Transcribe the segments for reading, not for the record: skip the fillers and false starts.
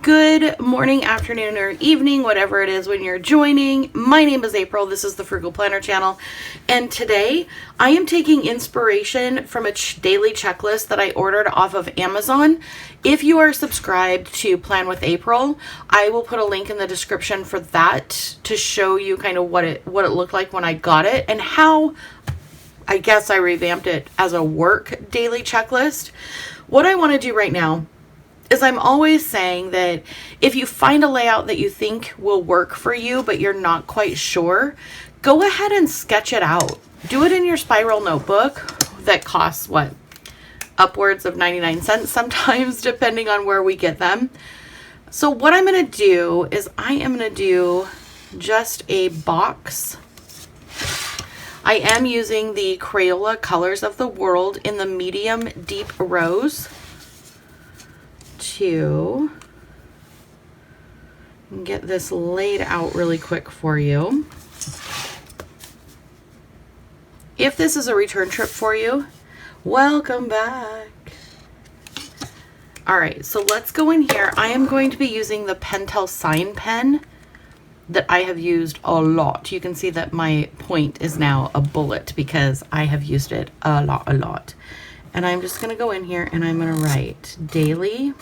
Good morning, afternoon, or evening, whatever it is when you're joining. My name is April. This is the Frugal Planner channel. And today I am taking inspiration from a daily checklist that I ordered off of Amazon. If you are subscribed to Plan with April, I will put a link in the description for that to show you kind of what it looked like when I got it and how I guess I revamped it as a work daily checklist. What I want to do right now is I'm always saying that if you find a layout that you think will work for you, but you're not quite sure, go ahead and sketch it out. Do it in your spiral notebook that costs upwards of 99 cents sometimes, depending on where we get them. So what I'm going to do is I am going to do just a box. I am using the Crayola Colors of the World in the medium deep rose to get this laid out really quick for you. If this is a return trip for you, welcome back. All right, so let's go in here. I am going to be using the Pentel Sign Pen that I have used a lot. You can see that my point is now a bullet because I have used it a lot. And I'm just going to go in here and I'm going to write daily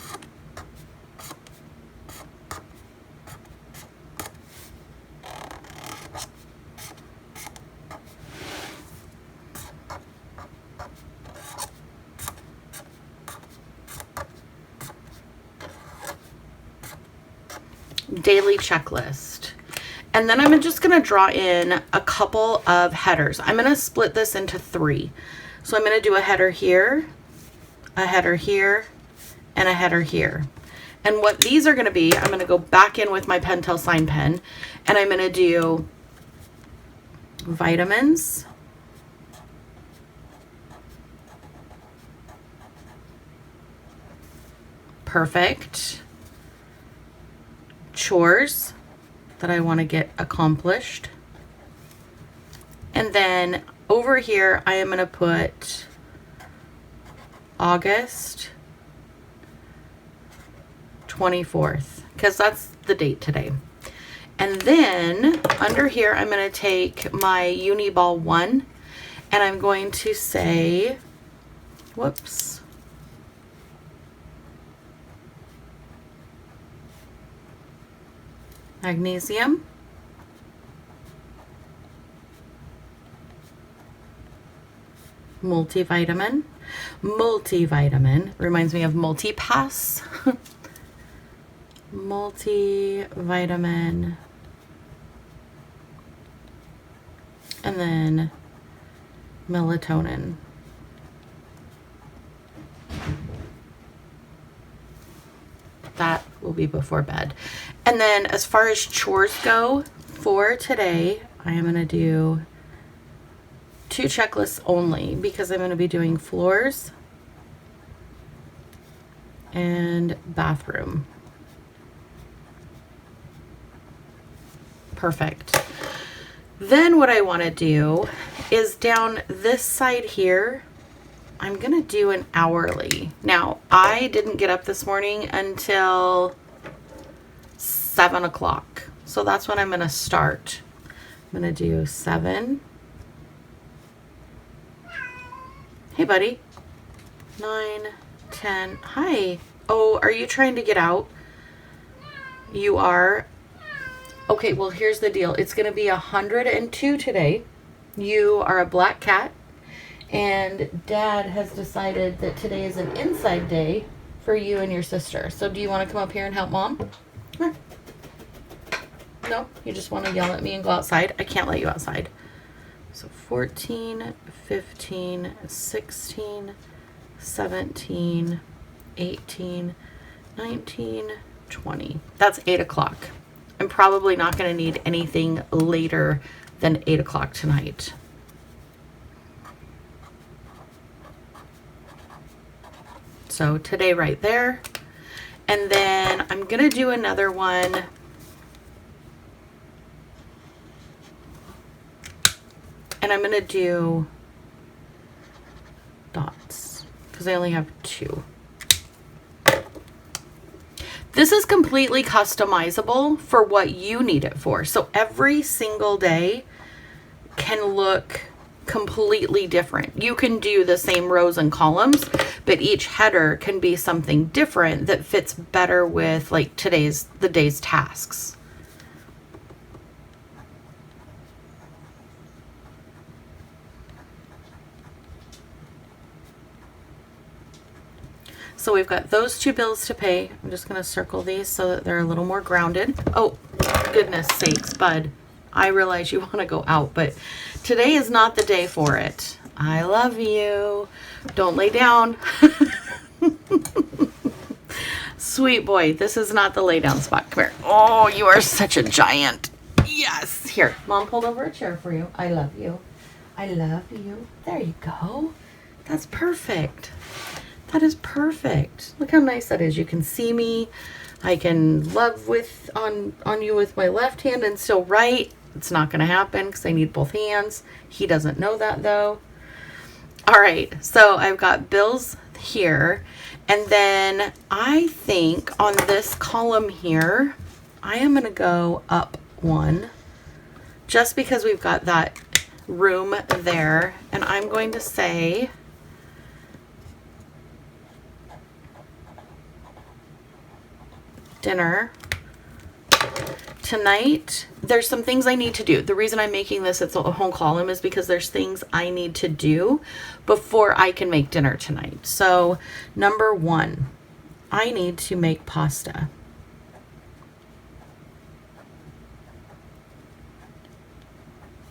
checklist. And then I'm just going to draw in a couple of headers. I'm going to split this into 3. So I'm going to do a header here, a header here, and a header here. And what these are going to be, I'm going to go back in with my Pentel Sign Pen, and I'm going to do vitamins, perfect, chores that I want to get accomplished, and then over here I am going to put August 24th because that's the date today. And then under here I'm going to take my Uniball 1 and I'm going to say, whoops, magnesium, multivitamin reminds me of multipass. Multivitamin, and then melatonin. That will be before bed. And then as far as chores go for today, I am going to do 2 checklists only because I'm going to be doing floors and bathroom. Perfect. Then what I want to do is down this side here, I'm going to do an hourly. Now, I didn't get up this morning until 7 o'clock. So that's when I'm going to start. I'm going to do 7. Hey, buddy. 9, 10. Hi. Oh, are you trying to get out? You are? Okay, well, here's the deal. It's going to be 102 today. You are a black cat. And Dad has decided that today is an inside day for you and your sister. So do you want to come up here and help Mom? Come here. No, you just want to yell at me and go outside? I can't let you outside. So 14, 15, 16, 17, 18, 19, 20. That's 8 o'clock. I'm probably not going to need anything later than 8 o'clock tonight. So today right there. And then I'm going to do another one. And I'm going to do dots because I only have 2. This is completely customizable for what you need it for. So every single day can look completely different. You can do the same rows and columns, but each header can be something different that fits better with like the day's tasks. So we've got those 2 bills to pay. I'm just going to circle these so that they're a little more grounded. Oh, goodness sakes, bud. I realize you want to go out, but today is not the day for it. I love you. Don't lay down. Sweet boy, this is not the lay down spot. Come here. Oh, you are such a giant. Yes. Here, Mom pulled over a chair for you. I love you. I love you. There you go. That's perfect. That is perfect. Look how nice that is. You can see me. I can love on you with my left hand and still right. It's not going to happen because I need both hands. He doesn't know that though. All right. So I've got bills here. And then I think on this column here, I am going to go up 1 just because we've got that room there. And I'm going to say dinner tonight. There's some things I need to do. The reason I'm making this it's a whole column is because there's things I need to do before I can make dinner tonight. So number 1, I need to make pasta.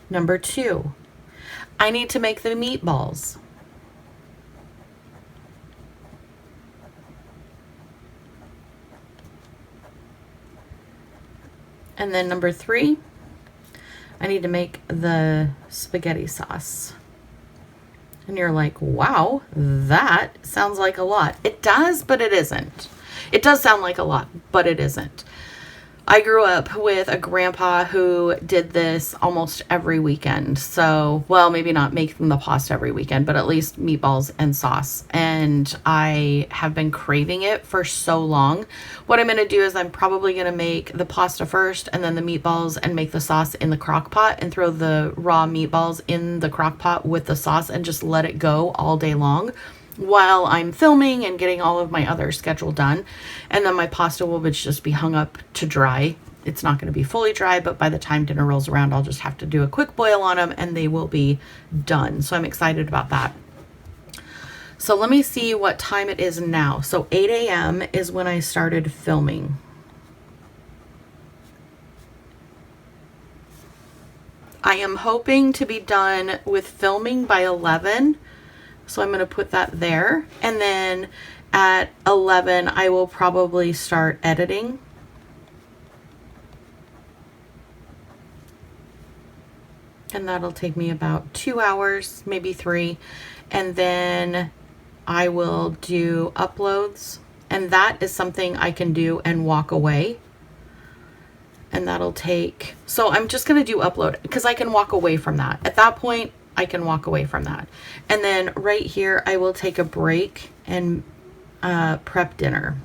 Number 2, I need to make the meatballs. And then number 3, I need to make the spaghetti sauce. And you're like, wow, that sounds like a lot. It does, but it isn't. It does sound like a lot, but it isn't. I grew up with a grandpa who did this almost every weekend. So, well, maybe not making the pasta every weekend, but at least meatballs and sauce. And I have been craving it for so long. What I'm going to do is I'm probably going to make the pasta first and then the meatballs and make the sauce in the crock pot and throw the raw meatballs in the crock pot with the sauce and just let it go all day long while I'm filming and getting all of my other schedule done. And then my pasta will just be hung up to dry. It's not going to be fully dry, but by the time dinner rolls around, I'll just have to do a quick boil on them and they will be done. So I'm excited about that. So let me see what time it is now. So 8 a.m. is when I started filming. I am hoping to be done with filming by 11. So I'm going to put that there. And then at 11, I will probably start editing. And that'll take me about 2 hours, maybe 3. And then I will do uploads. And that is something I can do and walk away. And that'll take, so I'm just going to do upload because I can walk away from that. At that point, I can walk away from that. And then right here, I will take a break and prep dinner.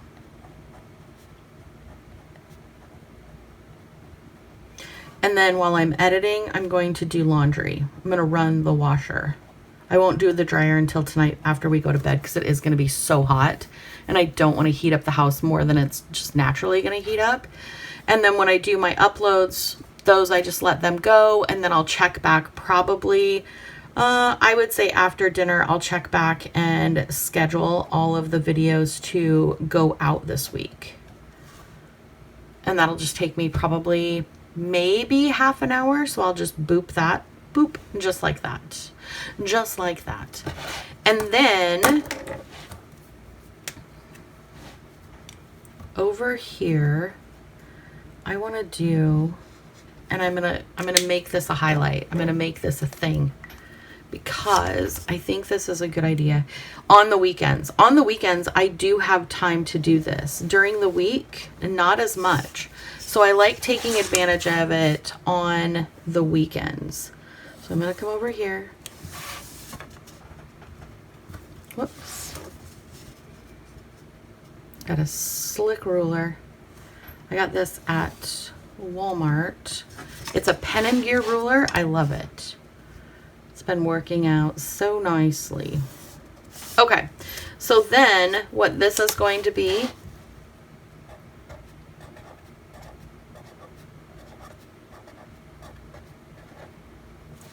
And then while I'm editing, I'm going to do laundry. I'm going to run the washer. I won't do the dryer until tonight after we go to bed because it is going to be so hot. And I don't want to heat up the house more than it's just naturally going to heat up. And then when I do my uploads, those I just let them go. And then I'll check back probably, I would say after dinner, I'll check back and schedule all of the videos to go out this week. And that'll just take me probably maybe half an hour. So I'll just boop that, boop, just like that. Just like that. And then over here, I want to do, and I'm going to make this a highlight. I'm going to make this a thing because I think this is a good idea. On the weekends, I do have time to do this. During the week, not as much. So I like taking advantage of it on the weekends. So I'm going to come over here. Whoops. Got a slick ruler. I got this at Walmart. It's a pen and gear ruler. I love it. It's been working out so nicely. Okay, so then what this is going to be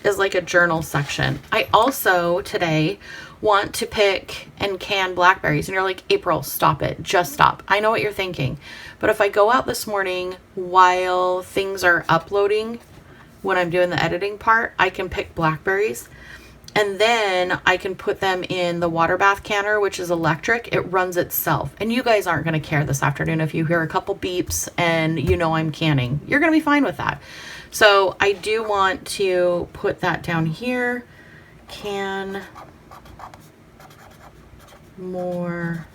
is like a journal section. I also today want to pick and can blackberries. And you're like, April, stop it. Just stop. I know what you're thinking. But if I go out this morning while things are uploading, when I'm doing the editing part, I can pick blackberries. And then I can put them in the water bath canner, which is electric. It runs itself. And you guys aren't going to care this afternoon if you hear a couple beeps and you know I'm canning. You're going to be fine with that. So I do want to put that down here. Can more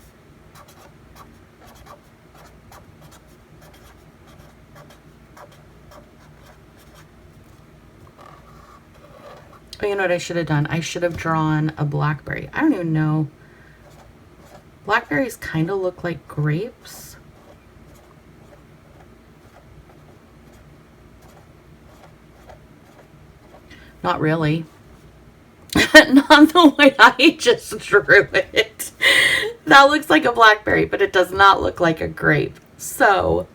oh, you know what I should have done? I should have drawn a blackberry. I don't even know. Blackberries kind of look like grapes. Not really. Not the way I just drew it. That looks like a blackberry, but it does not look like a grape. So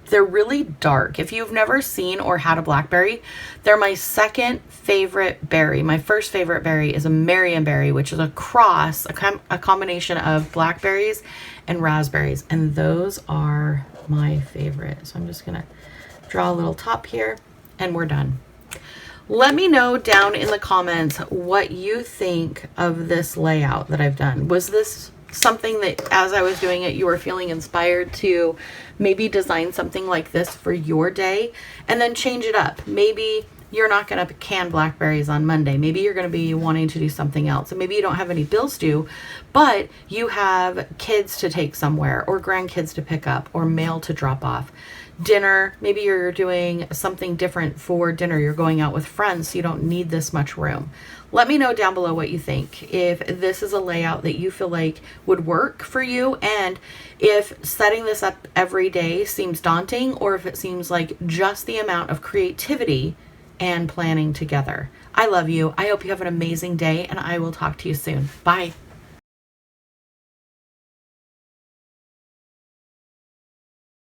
they're really dark. If you've never seen or had a blackberry, they're my second favorite berry. My first favorite berry is a Marionberry, which is a cross, a combination of blackberries and raspberries. And those are my favorite. So I'm just going to draw a little top here and we're done. Let me know down in the comments what you think of this layout that I've done. Was this something that as I was doing it, you were feeling inspired to maybe design something like this for your day and then change it up? Maybe you're not going to can blackberries on Monday. Maybe you're going to be wanting to do something else. And maybe you don't have any bills due, but you have kids to take somewhere or grandkids to pick up or mail to drop off. Dinner, maybe you're doing something different for dinner. You're going out with friends, so you don't need this much room. Let me know down below what you think. If this is a layout that you feel like would work for you, and if setting this up every day seems daunting, or if it seems like just the amount of creativity and planning together. I love you. I hope you have an amazing day, and I will talk to you soon. Bye.